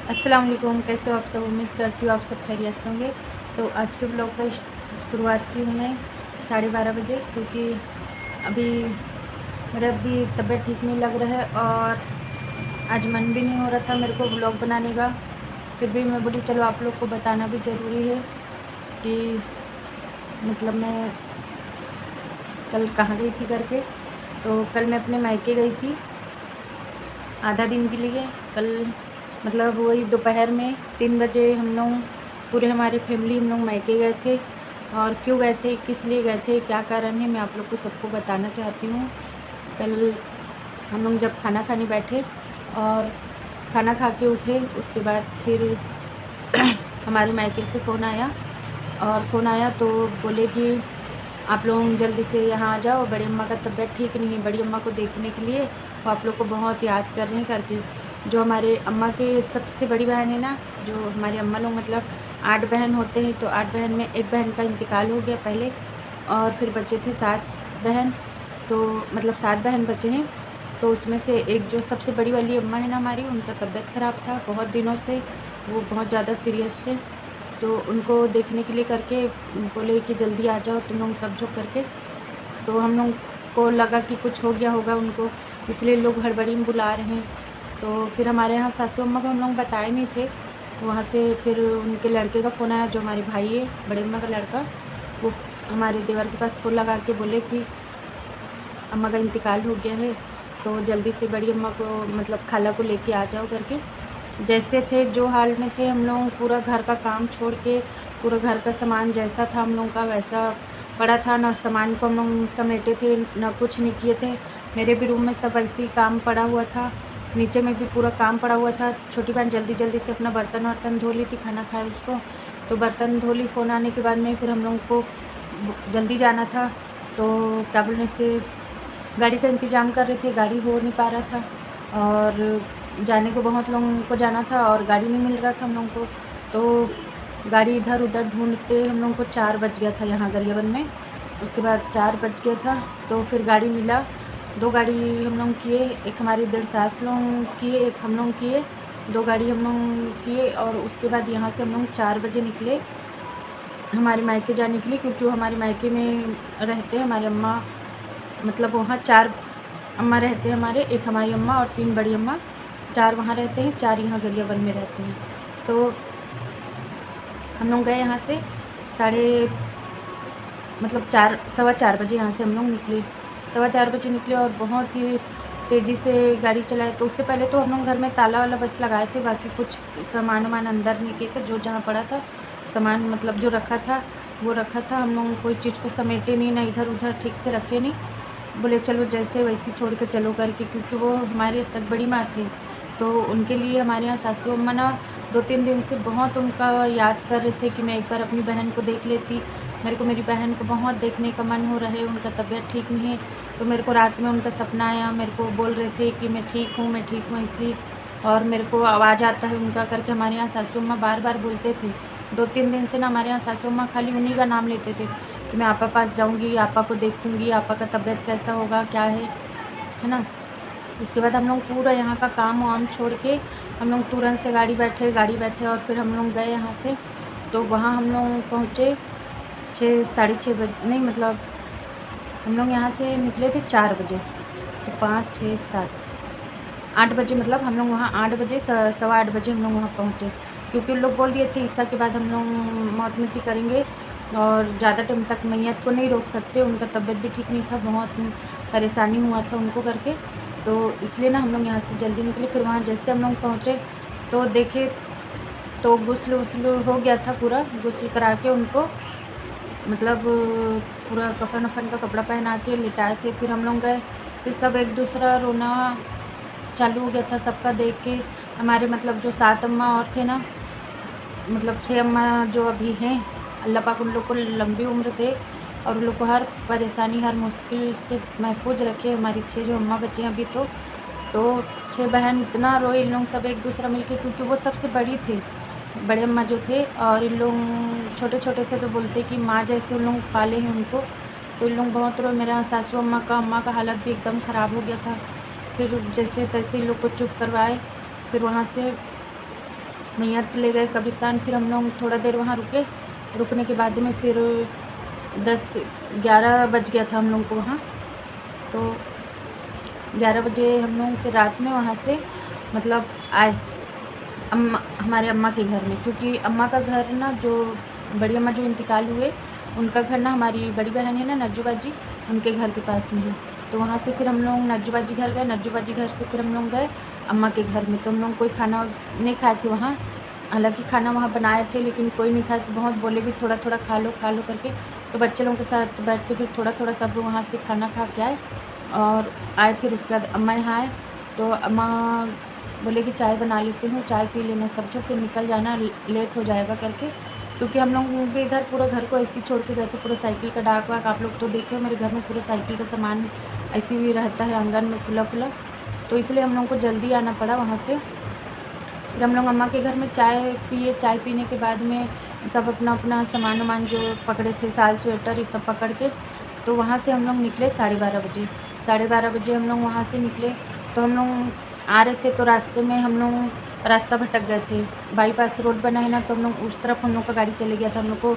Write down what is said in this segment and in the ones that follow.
अस्सलाम वालेकुम। कैसे हो आप सब? उम्मीद करती हूँ आप सब खैरियत से होंगे। तो आज के ब्लॉग का शुरुआत की हूँ मैं 12:30 बजे, क्योंकि अभी मेरा भी तबीयत ठीक नहीं लग रहा है और आज मन भी नहीं हो रहा था मेरे को ब्लॉग बनाने का। फिर भी मैं बोली चलो आप लोग को बताना भी ज़रूरी है कि मतलब मैं कल कहाँ गई थी करके। तो कल मैं अपने मायके गई थी आधा दिन के लिए। कल मतलब वही दोपहर में 3 बजे हम लोग पूरे हमारी फैमिली हम लोग मायके गए थे। और क्यों गए थे, किस लिए गए थे, क्या कारण है, मैं आप लोग को सबको बताना चाहती हूँ। कल हम लोग जब खाना खाने बैठे और खाना खा के उठे, उसके बाद फिर हमारे मायके से फ़ोन आया तो बोले कि आप लोग जल्दी से यहाँ आ जाओ, बड़ी अम्मा का तबीयत ठीक नहीं है, बड़ी अम्मा को देखने के लिए वो आप लोग को बहुत याद कर रहे हैं करके। जो हमारे अम्मा के सबसे बड़ी बहन है ना, जो हमारे अम्मा लोग मतलब 8 बहन होते हैं, तो 8 बहन में एक बहन का इंतकाल हो गया पहले, और फिर बचे थे 7 बहन। तो मतलब 7 बहन बचे हैं। तो उसमें से एक जो सबसे बड़ी वाली अम्मा है ना हमारी, उनका तबीयत ख़राब था बहुत दिनों से, वो बहुत ज़्यादा सीरियस थे। तो उनको देखने के लिए करके बोले कि जल्दी आ जाओ तुम लोग सब जो करके। तो हम लोग को लगा कि कुछ हो गया होगा उनको, इसलिए लोग हड़बड़ी में बुला रहे हैं। तो फिर हमारे यहाँ सासू अम्मा को हम लोग बताए नहीं थे। वहाँ से फिर उनके लड़के का फ़ोन आया, जो हमारे भाई है बड़े अम्मा का लड़का, वो हमारे देवर के पास फ़ोन लगा के बोले कि अम्मा का इंतकाल हो गया है, तो जल्दी से बड़ी अम्मा को मतलब खाला को लेके आ जाओ करके। जैसे थे जो हाल में थे हम लोग, पूरा घर का काम छोड़ के, पूरा घर का सामान जैसा था हम लोग का वैसा पड़ा था ना, सामान को हम लोग समेटे थे ना, कुछ नहीं किए थे। मेरे भी रूम में सब ऐसे ही काम पड़ा हुआ था, नीचे में भी पूरा काम पड़ा हुआ था। छोटी बहन जल्दी जल्दी से अपना बर्तन वर्तन धो ली थी, खाना खाया उसको, तो बर्तन धो ली। फ़ोन आने के बाद में फिर हम लोग को जल्दी जाना था, तो क्या बोलने से गाड़ी का इंतज़ाम कर रहे थे, गाड़ी हो नहीं पा रहा था और जाने को बहुत लोगों को जाना था और गाड़ी नहीं मिल रहा था हम लोगों को। तो गाड़ी इधर उधर ढूंढते हम लोगों को 4 बज गया था यहाँ गरियाबंद में। उसके बाद 4 बज गया था, तो फिर गाड़ी मिला। 2 गाड़ी हम लोग किए, एक हमारी डेढ़ सास लोग किए, एक हम लोग किए, 2 गाड़ी हम लोग किए। और उसके बाद यहाँ से हम लोग 4 बजे निकले हमारे मायके जाने के लिए, क्योंकि वो हमारे मायके में रहते हैं हमारे अम्मा, मतलब वहाँ 4 अम्मा रहते हैं हमारे, एक हमारी अम्मा और 3 बड़ी अम्मा, 4 वहाँ रहते हैं, 4 यहाँ गरियाबंद में रहते हैं। तो हम लोग गए यहाँ से साढ़े मतलब 4 सवा 4 बजे यहाँ से हम लोग निकले, सवा 4 बजे निकले और बहुत ही तेज़ी से गाड़ी चलाए। तो उससे पहले तो हम लोग घर में ताला वाला बस लगाए थे, बाकी कुछ सामान वामान अंदर नहीं किए थे। जो जहाँ पड़ा था सामान मतलब जो रखा था वो रखा था, हम लोग कोई चीज़ को समेटे नहीं, ना इधर उधर ठीक से रखे नहीं। बोले चलो जैसे वैसे छोड़ के चलो करके, क्योंकि वो हमारे सब बड़ी माँ थे, तो उनके लिए हमारे यहाँ सासू अम्मा ना 2-3 दिन से बहुत उनका याद कर रहे थे कि मैं एक बार अपनी बहन को देख लेती। मेरे को मेरी बहन को बहुत देखने का मन हो रहा है, उनका तबीयत ठीक नहीं है। तो मेरे को रात में उनका सपना आया, मेरे को बोल रहे थे कि मैं ठीक हूँ, मैं ठीक हूँ ऐसी, और मेरे को आवाज़ आता है उनका करके। हमारे यहाँ सासू अम्मा बार बार बोलते थे। 2-3 दिन से ना हमारे यहाँ सासू अम्मा खाली उन्हीं का नाम लेते थे कि मैं आपा पास जाऊँगी, आपा को देखूँगी, आपा का तबीयत कैसा होगा, क्या है ना। उसके बाद हम लोग पूरा यहाँ का काम वाम छोड़ के हम लोग तुरंत से गाड़ी बैठे और फिर हम लोग गए यहाँ से। तो वहाँ हम लोग पहुँचे 6 साढ़े 6 बजे, नहीं मतलब हम लोग यहाँ से निकले थे 4 बजे, तो 5, 6, 7, 8 बजे, मतलब हम लोग वहाँ 8 बजे सवा 8 बजे हम लोग वहाँ पहुँचे, क्योंकि उन लोग बोल दिए थे ईसा के बाद हम लोग मौत मिट्टी करेंगे और ज़्यादा टाइम तक मैयत को नहीं रोक सकते, उनका तबीयत भी ठीक नहीं था, बहुत परेशानी हुआ था उनको करके। तो इसलिए ना हम लोग यहाँ से जल्दी निकले। फिर वहाँ जैसे हम लोग पहुँचे तो देखे तो गुस्ल वुस्ल हो गया था, पूरा गुस्ल करा के उनको मतलब पूरा कफन वफन का कपड़ा पहना के लिटाए थे। फिर हम लोग गए, फिर सब एक दूसरा रोना चालू हो गया था सबका देख के। हमारे मतलब जो 7 अम्मा और थे ना, मतलब 6 अम्मा जो अभी हैं, अल्लाह पाक उन लोग को लंबी उम्र दे और उन लोग को हर परेशानी हर मुश्किल से महफूज रखे। हमारी 6 जो अम्मा बच्चे हैं अभी, तो 6 बहन इतना रोए इन लोग सब एक दूसरा मिलके, क्योंकि वो सबसे बड़ी थी, बड़े अम्मा जो थे, और इन लोग छोटे छोटे थे तो बोलते कि माँ जैसे उन लोग पाले हैं उनको। तो इन लोग बहुत रोए। मेरा सासू अम्मा का हालत भी एकदम ख़राब हो गया था। फिर जैसे तैसे इन लोग को चुप करवाए, फिर वहाँ से मैयत ले गए कब्रिस्तान। फिर हम लोग थोड़ा देर वहाँ रुके। रुकने के बाद में फिर 10-11 बज गया था हम लोग को वहाँ। तो 11 बजे हम लोग फिर रात में वहाँ से मतलब आए हमारे अम्मा के घर में, क्योंकि अम्मा का घर ना, जो बड़ी अम्मा जो इंतकाल हुए उनका घर ना, हमारी बड़ी बहन है ना नज्जू बाजी, उनके घर के पास में है। तो वहाँ से फिर हम लोग नज्जू बाजी घर गए। नज्जू बाजी घर से फिर हम लोग गए अम्मा के घर में। तो हम लोग कोई खाना नहीं खाए थे वहाँ, हालांकि खाना वहाँ बनाए थे लेकिन कोई नहीं खाया। तो बहुत बोले भी थोड़ा थोड़ा खा लो करके। तो बच्चे लोगों के साथ बैठ के फिर थोड़ा थोड़ा सब वहाँ से खाना खा के आए और आए। फिर उसके बाद अम्मा यहाँ आए तो अम्मा बोले कि चाय बना लेती हूँ, चाय पी लेना सब जो, फिर निकल जाना, लेट हो जाएगा करके। क्योंकि हम लोग भी इधर पूरा घर को ऐसे ही छोड़ के गए थे, पूरा साइकिल का डाक वाक आप लोग तो देखे हो, मेरे घर में पूरा साइकिल का सामान ऐसे ही रहता है आंगन में खुला खुला। तो इसलिए हम लोग को जल्दी आना पड़ा वहाँ से। फिर हम लोग अम्मा के घर में चाय पिए। चाय पीने के बाद में सब अपना अपना सामान वामान जो पकड़े थे, साल स्वेटर ये सब पकड़ के, तो वहाँ से हम लोग निकले 12:30 बजे। 12:30 बजे हम लोग वहाँ से निकले। तो हम लोग आ रहे थे तो रास्ते में हम लोग रास्ता भटक गए थे। बाईपास रोड बना है ना, तो हम लोग उस तरफ हम लोग का गाड़ी चले गया था। हम लोग को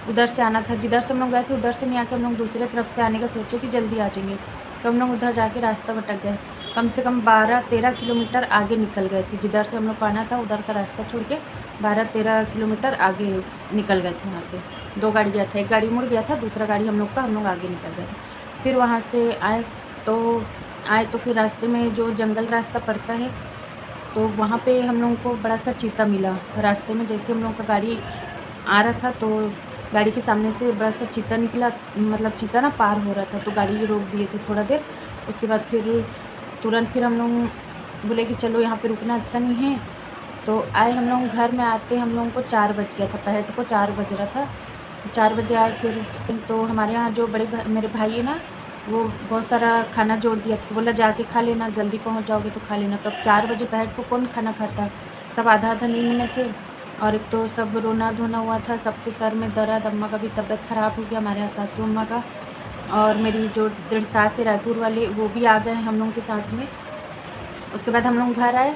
उधर से आना था, जिधर से हम लोग गए थे उधर से नहीं आके हम लोग दूसरे तरफ से आने का सोचे कि जल्दी आ जाएंगे। तो हम लोग उधर जाके रास्ता भटक गए। कम से कम 12-13 किलोमीटर आगे निकल गए थे। जिधर से हम लोग को आना था उधर का रास्ता छोड़ के 12-13 किलोमीटर आगे निकल गए थे वहाँ से। 2 गाड़ी गया था, एक गाड़ी मुड़ गया था, दूसरा गाड़ी हम लोग का, हम लोग आगे निकल गए। फिर वहाँ से आए तो फिर रास्ते में जो जंगल रास्ता पड़ता है, तो वहाँ पे हम लोगों को बड़ा सा चीता मिला रास्ते में। जैसे हम लोग का गाड़ी आ रहा था तो गाड़ी के सामने से बड़ा सा चीता निकला, मतलब चीता ना पार हो रहा था, तो गाड़ी रोक दिए थे थोड़ा देर। उसके बाद फिर तुरंत फिर हम लोग बोले कि चलो यहाँ पे रुकना अच्छा नहीं है। तो आए हम लोग घर में। आते हम लोगों को 4 बज गया था, पहर को 4 बज रहा था। 4 बजे आए फिर। तो हमारे यहाँ जो मेरे भाई है ना, वो बहुत सारा खाना जोड़ दिया था, बोला जाके खा लेना, जल्दी पहुँच जाओगे तो खा लेना। तो अब 4 बजे पहर को कौन खाना खाता, सब आधा आधा नींद में थे। और एक तो सब रोना धोना हुआ था, सबके सर में दर्द। अम्मा का भी तबीयत ख़राब हो गया, हमारे यहाँ सासू अम्मा का। और मेरी जो 1.5 सास है रायपुर वाले, वो भी आ गए हम लोगों के साथ में। उसके बाद हम लोग घर आए,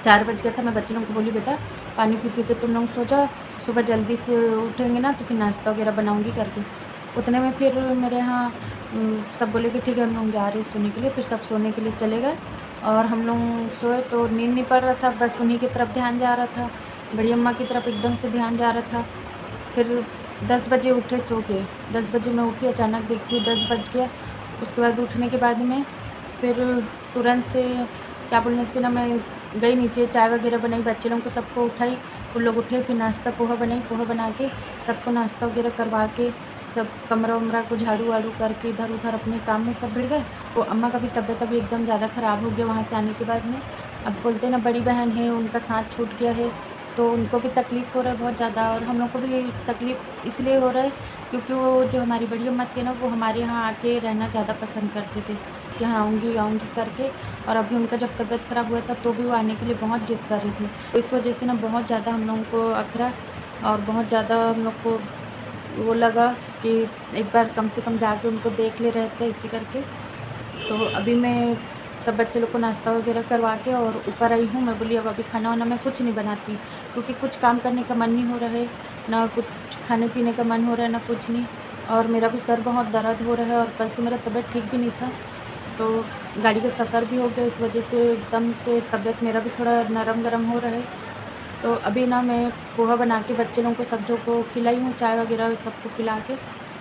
4 बज गया था। मैं बच्चे लोगों को बोली बेटा पानी पी के तुम लोग सो जाओ, सुबह जल्दी से उठेंगे ना तो फिर नाश्ता वगैरह बनाऊंगी करके। उतने में फिर मेरे यहाँ सब बोले कि ठीक है हम लोग जा रहे हैं सोने के लिए। फिर सब सोने के लिए चले गए और हम लोग सोए तो नींद नहीं पड़ रहा था, बस उन्हीं की तरफ ध्यान जा रहा था, बड़ी अम्मा की तरफ एकदम से ध्यान जा रहा था। फिर 10 बजे उठे सो के। 10 बजे मैं उठी, अचानक देखती हूँ 10 बज गया। उसके बाद उठने के बाद में फिर तुरंत से क्या बोलने से ना, मैं गई नीचे, चाय वगैरह बनाई, बच्चे लोगों को सबको उठाई, उन लोग उठे। फिर नाश्ता पोहा बनाई, पोहा बना के सबको नाश्ता वगैरह करवा के सब कमरा वमरा को झाड़ू वाड़ू करके इधर उधर अपने काम में सब भिड़ गए। तो अम्मा का भी तबीयत अभी एकदम ज़्यादा ख़राब हो गया वहाँ से आने के बाद में। अब बोलते ना बड़ी बहन है, उनका साथ छूट गया है, तो उनको भी तकलीफ़ हो रहा है बहुत ज़्यादा, और हम लोग को भी तकलीफ़ इसलिए हो रहा है क्योंकि वो जो हमारी बड़ी अम्मा थी ना, वो हमारे यहाँ आके रहना ज़्यादा पसंद करते थे कि हाँ आऊँगी आऊँगी करके। और अभी उनका जब तबीयत ख़राब हुआ था तो भी वो आने के लिए बहुत ज़िद कर रही थी। तो इस वजह से ना बहुत ज़्यादा हम लोगों को अखरा और बहुत ज़्यादा हम लोग को वो लगा कि एक बार कम से कम जाके उनको देख ले रहते इसी करके। तो अभी मैं सब बच्चे लोग को नाश्ता वगैरह करवा के और ऊपर आई हूँ। मैं बोली अब अभी खाना वाना मैं कुछ नहीं बनाती, क्योंकि कुछ काम करने का मन नहीं हो रहा है, ना कुछ खाने पीने का मन हो रहा है, ना कुछ नहीं। और मेरा भी सर बहुत दर्द हो रहा है और कल से मेरा तबीयत ठीक भी नहीं था, तो गाड़ी का सफ़र भी हो गया, इस वजह से एकदम से तबीयत मेरा भी थोड़ा नरम गरम हो रहा है। तो अभी ना मैं पोहा बना के बच्चे लोगों को सबों को खिलाई हूँ, चाय वगैरह सबको पिला के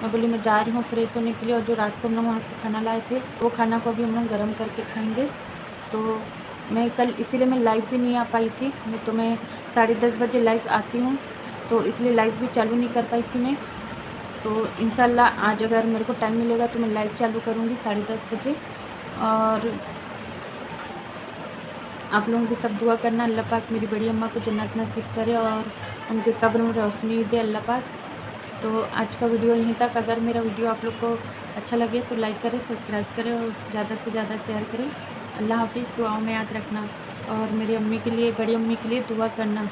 मैं बोली मैं जा रही हूँ फ्रेश होने के लिए। और जो रात को हम लोग वहाँ से खाना लाए थे वो खाना को अभी हम लोग गर्म करके खाएंगे। तो मैं कल इसीलिए मैं लाइव भी नहीं आ पाई थी, नहीं तो मैं 10:30 बजे लाइव आती हूँ, तो इसलिए लाइव भी चालू नहीं कर पाई थी मैं। तो इंशाल्लाह आज अगर मेरे को टाइम मिलेगा तो मैं लाइव चालू करूँगी 10:30 बजे। और आप लोगों की सब दुआ करना, अल्लाह पाक मेरी बड़ी अम्मा को जन्नत नसीब करे और उनके कब्र में रोशनी दे अल्लाह पाक। तो आज का वीडियो यहीं तक। अगर मेरा वीडियो आप लोग को अच्छा लगे तो लाइक करें, सब्सक्राइब करें और ज़्यादा से ज़्यादा शेयर करें। अल्लाह हाफिज़। दुआओं में याद रखना और मेरी अम्मी के लिए, बड़ी अम्मी के लिए दुआ करना।